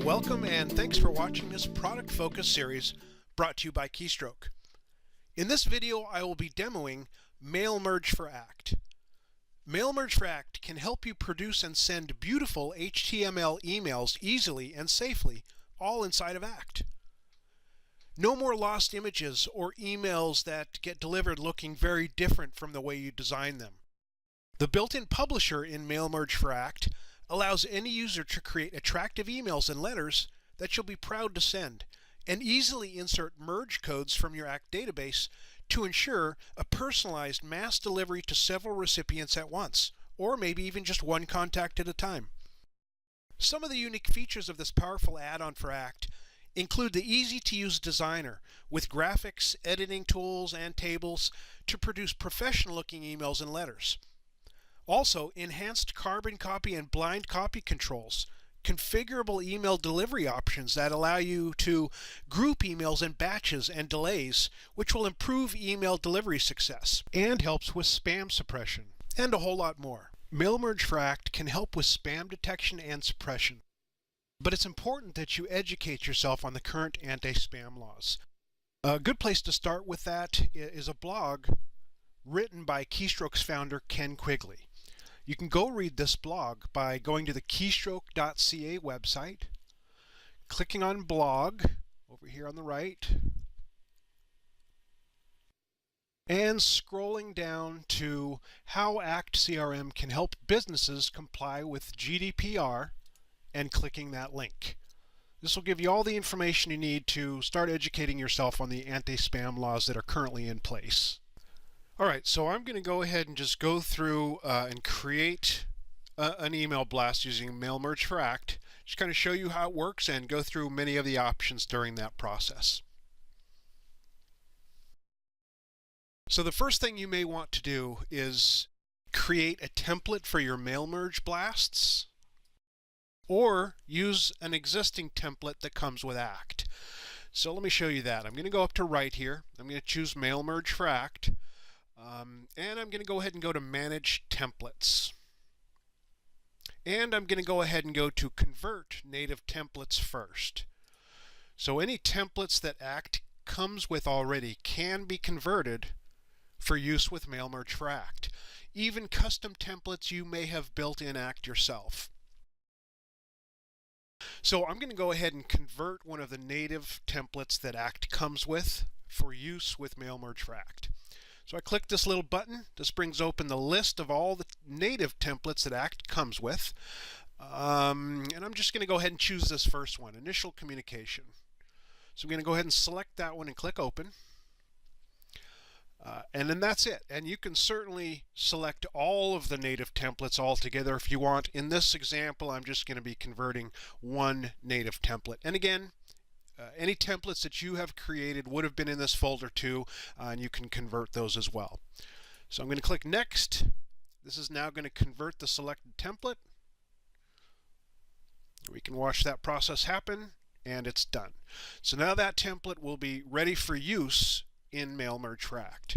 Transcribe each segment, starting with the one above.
welcome and thanks for watching this product focus series brought to you by Keystroke. In this video I will be demoing MailMerge4ACT. MailMerge4ACT can help you produce and send beautiful HTML emails easily and safely, all inside of ACT. No more lost images or emails that get delivered looking very different from the way you design them. The built-in publisher in MailMerge4ACT allows any user to create attractive emails and letters that you'll be proud to send, and easily insert merge codes from your ACT database to ensure a personalized mass delivery to several recipients at once, or maybe even just one contact at a time. Some of the unique features of this powerful add-on for ACT include the easy-to-use designer with graphics, editing tools, and tables to produce professional-looking emails and letters. Also, enhanced carbon copy and blind copy controls, configurable email delivery options that allow you to group emails in batches and delays, which will improve email delivery success, and helps with spam suppression, and a whole lot more. MailMerge4ACT can help with spam detection and suppression, but it's important that you educate yourself on the current anti-spam laws. A good place to start with that is a blog written by Keystroke's founder, Ken Quigley. You can go read this blog by going to the keystroke.ca website, clicking on blog over here on the right, and scrolling down to how ACT CRM can help businesses comply with GDPR and clicking that link. This will give you all the information you need to start educating yourself on the anti-spam laws that are currently in place. Alright, so I'm going to go ahead and just go through and create an email blast using MailMerge4ACT. Just kind of show you how it works and go through many of the options during that process. So the first thing you may want to do is create a template for your MailMerge blasts, or use an existing template that comes with ACT. So let me show you that. I'm going to go up to right here. I'm going to choose MailMerge4ACT. And I'm going to go ahead and go to Manage Templates. And I'm going to go ahead and go to Convert Native Templates first. So any templates that ACT comes with already can be converted for use with MailMerge4ACT. Even custom templates you may have built in ACT yourself. So I'm going to go ahead and convert one of the native templates that ACT comes with for use with MailMerge4ACT. So I click this little button. This brings open the list of all the native templates that ACT comes with. And I'm just going to go ahead and choose this first one, Initial Communication. So I'm going to go ahead and select that one and click Open. And then that's it. And you can certainly select all of the native templates altogether if you want. In this example, I'm just going to be converting one native template. And again, any templates that you have created would have been in this folder too, and you can convert those as well. So I'm going to click Next. This is now going to convert the selected template. We can watch that process happen, and it's done. So now that template will be ready for use in MailMerge4ACT.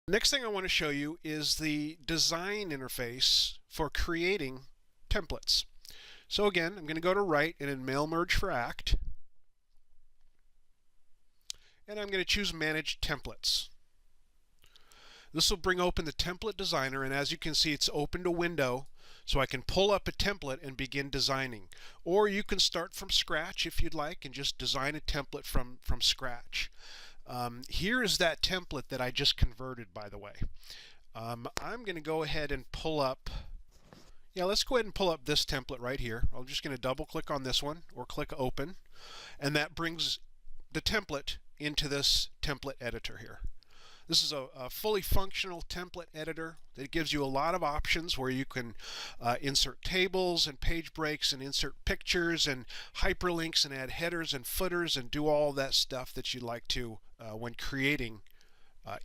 Next thing I want to show you is the design interface for creating templates. So again, I'm going to go to right and in MailMerge4ACT, and I'm going to choose Manage Templates. This will bring open the template designer, and as you can see, it's opened a window so I can pull up a template and begin designing. Or you can start from scratch if you'd like and just design a template from scratch. Here is that template that I just converted, by the way. I'm going to go ahead and pull up. Let's go ahead and pull up this template right here. I'm just going to double click on this one or click Open, and that brings the template into this template editor here. This is a fully functional template editor that gives you a lot of options where you can insert tables and page breaks and insert pictures and hyperlinks and add headers and footers and do all that stuff that you'd like to when creating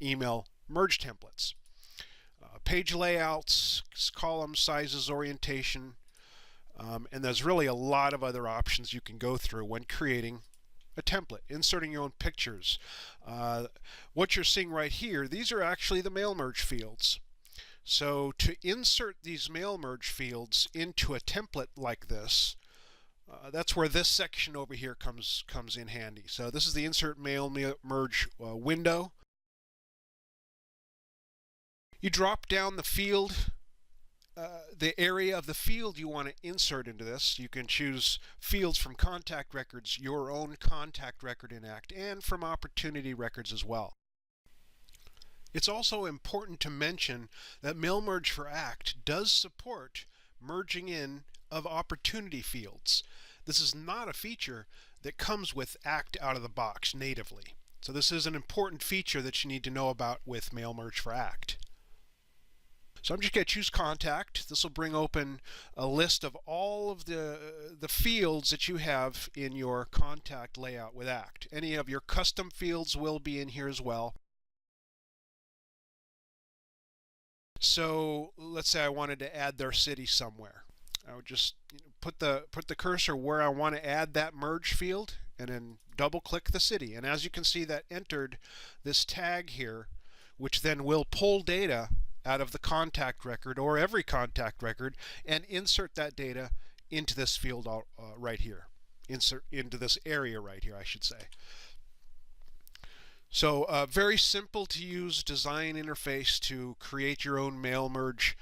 email merge templates. Page layouts, column sizes, orientation, and there's really a lot of other options you can go through when creating a template, inserting your own pictures. What you're seeing right here, these are actually the MailMerge fields. So to insert these mail merge fields into a template like this, that's where this section over here comes in handy. So this is the insert mail merge window. You drop down the field, the area of the field you want to insert into this. You can choose fields from contact records, your own contact record in ACT, and from opportunity records as well. It's also important to mention that MailMerge4ACT does support merging in of opportunity fields. This is not a feature that comes with ACT out of the box natively. So this is an important feature that you need to know about with MailMerge4ACT. So I'm just going to choose contact. This will bring open a list of all of the fields that you have in your contact layout with ACT. Any of your custom fields will be in here as well. So let's say I wanted to add their city somewhere. I would just put the cursor where I want to add that merge field and then double click the city. And as you can see, that entered this tag here, which then will pull data out of the contact record or every contact record and insert that data into this field right here. Insert into this area right here, I should say. So very simple to use design interface to create your own mail merge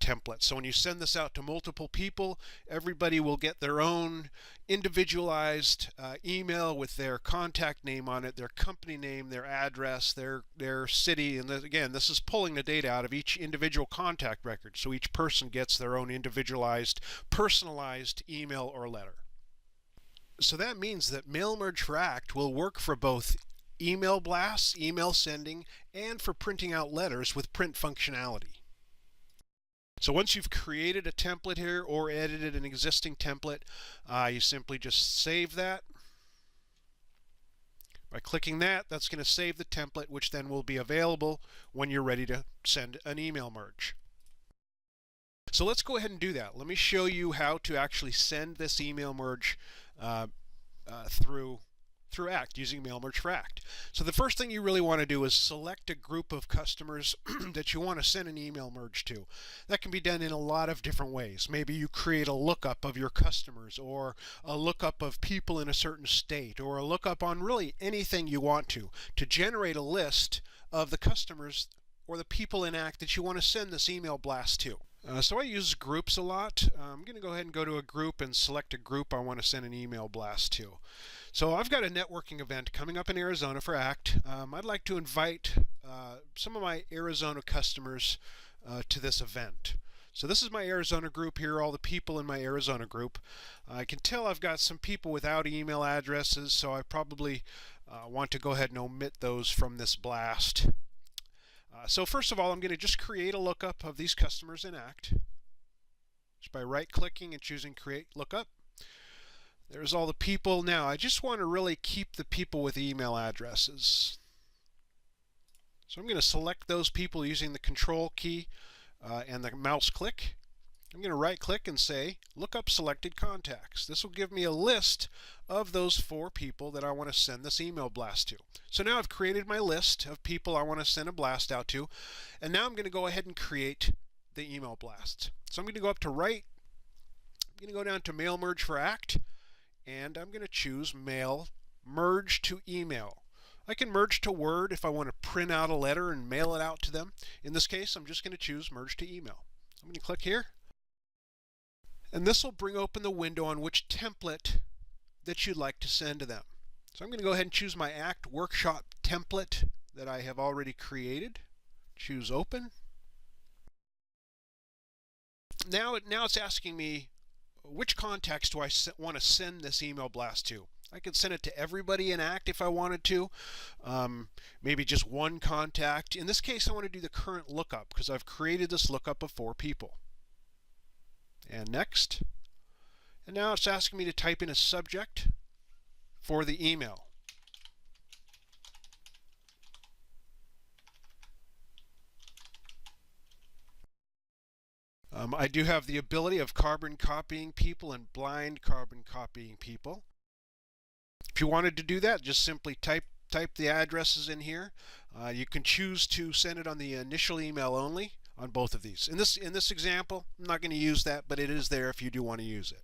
template. So when you send this out to multiple people, everybody will get their own individualized email with their contact name on it, their company name, their address, their city, and again, this is pulling the data out of each individual contact record. So each person gets their own individualized, personalized email or letter. So that means that MailMerge4ACT will work for both email blasts, email sending, and for printing out letters with print functionality. So once you've created a template here or edited an existing template, you simply just save that. By clicking that, that's going to save the template, which then will be available when you're ready to send an email merge. So let's go ahead and do that. Let me show you how to actually send this email merge through ACT using MailMerge4ACT. So the first thing you really want to do is select a group of customers that you want to send an email merge to. That can be done in a lot of different ways. Maybe you create a lookup of your customers, or a lookup of people in a certain state, or a lookup on really anything you want to generate a list of the customers or the people in ACT that you want to send this email blast to. So I use groups a lot. I'm going to go ahead and go to a group and select a group I want to send an email blast to. So I've got a networking event coming up in Arizona for ACT. I'd like to invite some of my Arizona customers to this event. So this is my Arizona group here, all the people in my Arizona group. I can tell I've got some people without email addresses, so I probably want to go ahead and omit those from this blast. So first of all, I'm going to just create a lookup of these customers in ACT just by right-clicking and choosing Create Lookup. There's all the people. Now, I just want to really keep the people with email addresses. So I'm going to select those people using the Control key and the mouse click. I'm going to right-click and say Look Up Selected Contacts. This will give me a list of those 4 people that I want to send this email blast to. So now I've created my list of people I want to send a blast out to, and now I'm going to go ahead and create the email blast. So I'm going to go up to right, I'm going to go down to MailMerge4ACT, and I'm going to choose Mail Merge to Email. I can merge to Word if I want to print out a letter and mail it out to them. In this case, I'm just going to choose Merge to Email. I'm going to click here, and this will bring open the window on which template that you'd like to send to them. So I'm going to go ahead and choose my ACT Workshop template that I have already created. Choose Open. Now it's asking me which contacts do I want to send this email blast to. I could send it to everybody in ACT if I wanted to, maybe just one contact. In this case, I want to do the current lookup because I've created this lookup of 4 people. And next. And now it's asking me to type in a subject for the email. I do have the ability of carbon copying people and blind carbon copying people. If you wanted to do that, just simply type the addresses in here. You can choose to send it on the initial email only. on both of these. In this example, I'm not going to use that, but it is there if you do want to use it.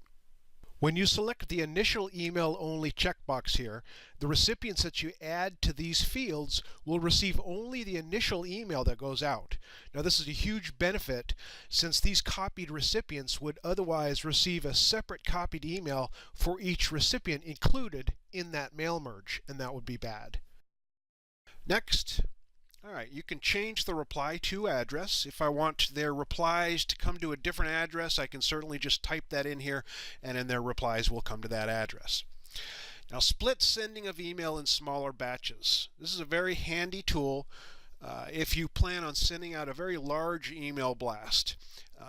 When you select the initial email only checkbox here, the recipients that you add to these fields will receive only the initial email that goes out. Now this is a huge benefit since these copied recipients would otherwise receive a separate copied email for each recipient included in that mail merge, and that would be bad. Next, all right, you can change the reply to address. If I want their replies to come to a different address, I can certainly just type that in here, and then their replies will come to that address. Now, split sending of email in smaller batches. This is a very handy tool if you plan on sending out a very large email blast,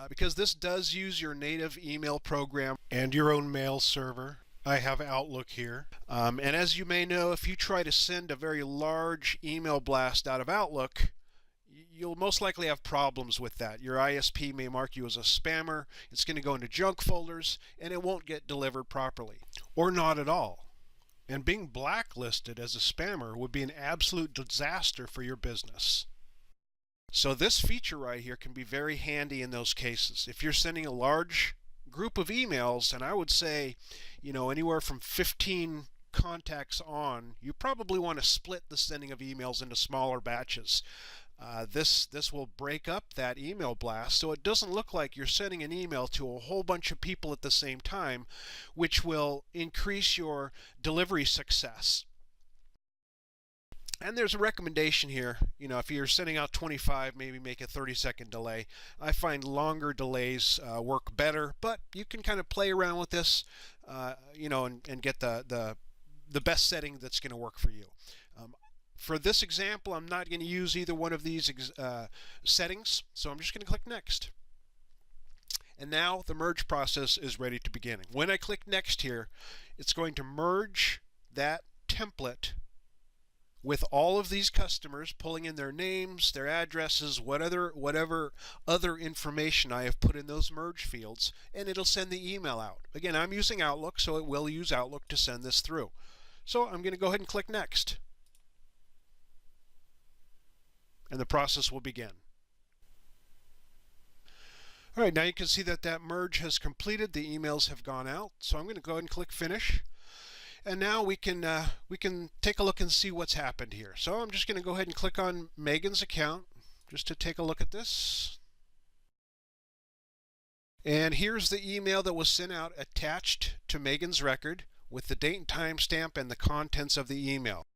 because this does use your native email program and your own mail server. I have Outlook here. And as you may know, if you try to send a very large email blast out of Outlook, you'll most likely have problems with that. Your ISP may mark you as a spammer, it's going to go into junk folders, and it won't get delivered properly, or not at all. And being blacklisted as a spammer would be an absolute disaster for your business. So this feature right here can be very handy in those cases. If you're sending a large group of emails, and I would say, anywhere from 15 contacts on, you probably want to split the sending of emails into smaller batches. This will break up that email blast so it doesn't look like you're sending an email to a whole bunch of people at the same time, which will increase your delivery success. And there's a recommendation here, if you're sending out 25, maybe make a 30-second delay. I find longer delays work better, but you can kind of play around with this, and get the best setting that's going to work for you. For this example, I'm not going to use either one of these settings, so I'm just going to click Next. And now the merge process is ready to begin. When I click Next here, it's going to merge that template with all of these customers, pulling in their names, their addresses, whatever other information I have put in those merge fields, and it'll send the email out. Again, I'm using Outlook, so it will use Outlook to send this through. So I'm going to go ahead and click Next. And the process will begin. All right, now you can see that merge has completed. The emails have gone out. So I'm going to go ahead and click Finish. And now we can take a look and see what's happened here. So I'm just going to go ahead and click on Megan's account just to take a look at this. And here's the email that was sent out attached to Megan's record with the date and time stamp and the contents of the email.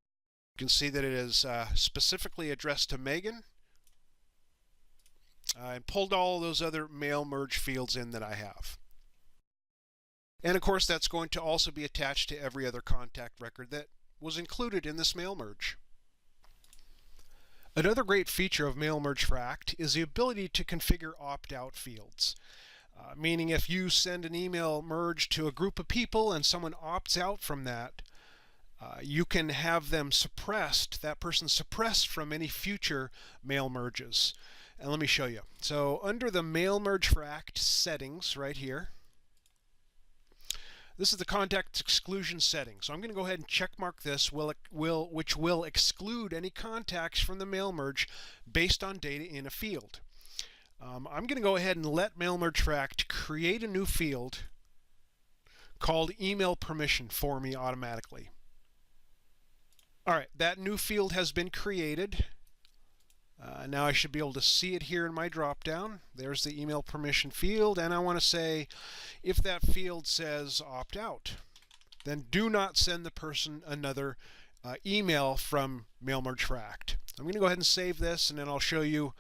You can see that it is specifically addressed to Megan. And pulled all those other mail merge fields in that I have. And of course, that's going to also be attached to every other contact record that was included in this mail merge. Another great feature of MailMerge4ACT is the ability to configure opt-out fields. Meaning if you send an email merge to a group of people and someone opts out from that, you can have them suppressed, that person suppressed from any future mail merges. And let me show you. So under the MailMerge4ACT settings right here, this is the contact exclusion setting. So I'm going to go ahead and check mark this, which will exclude any contacts from the mail merge based on data in a field. I'm going to go ahead and let MailMerge4ACT create a new field called email permission for me automatically. All right, that new field has been created. Now I should be able to see it here in my drop-down. There's the email permission field, and I want to say if that field says opt out, then do not send the person another email from MailMerge4ACT. I'm going to go ahead and save this, and then I'll show you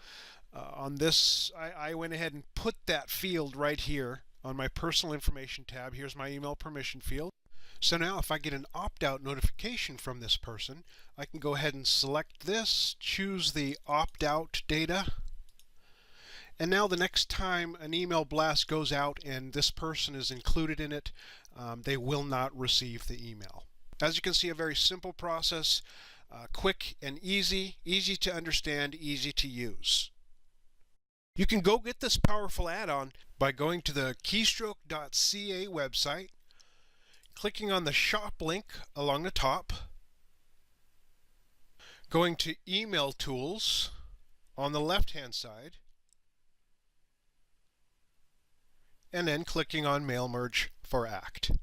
on this. I went ahead and put that field right here on my personal information tab. Here's my email permission field. So now if I get an opt-out notification from this person, I can go ahead and select this, choose the opt-out data, and now the next time an email blast goes out and this person is included in it, they will not receive the email. As you can see, a very simple process, quick and easy to understand, easy to use. You can go get this powerful add-on by going to the Keystroke.ca website, clicking on the shop link along the top, going to Email Tools on the left-hand side, and then clicking on MailMerge4ACT.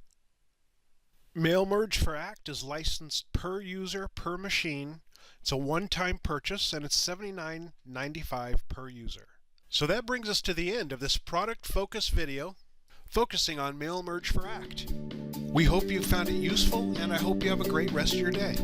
MailMerge4ACT is licensed per user per machine. It's a one-time purchase and it's $79.95 per user. So that brings us to the end of this product focus video focusing on MailMerge4ACT. We hope you found it useful and I hope you have a great rest of your day.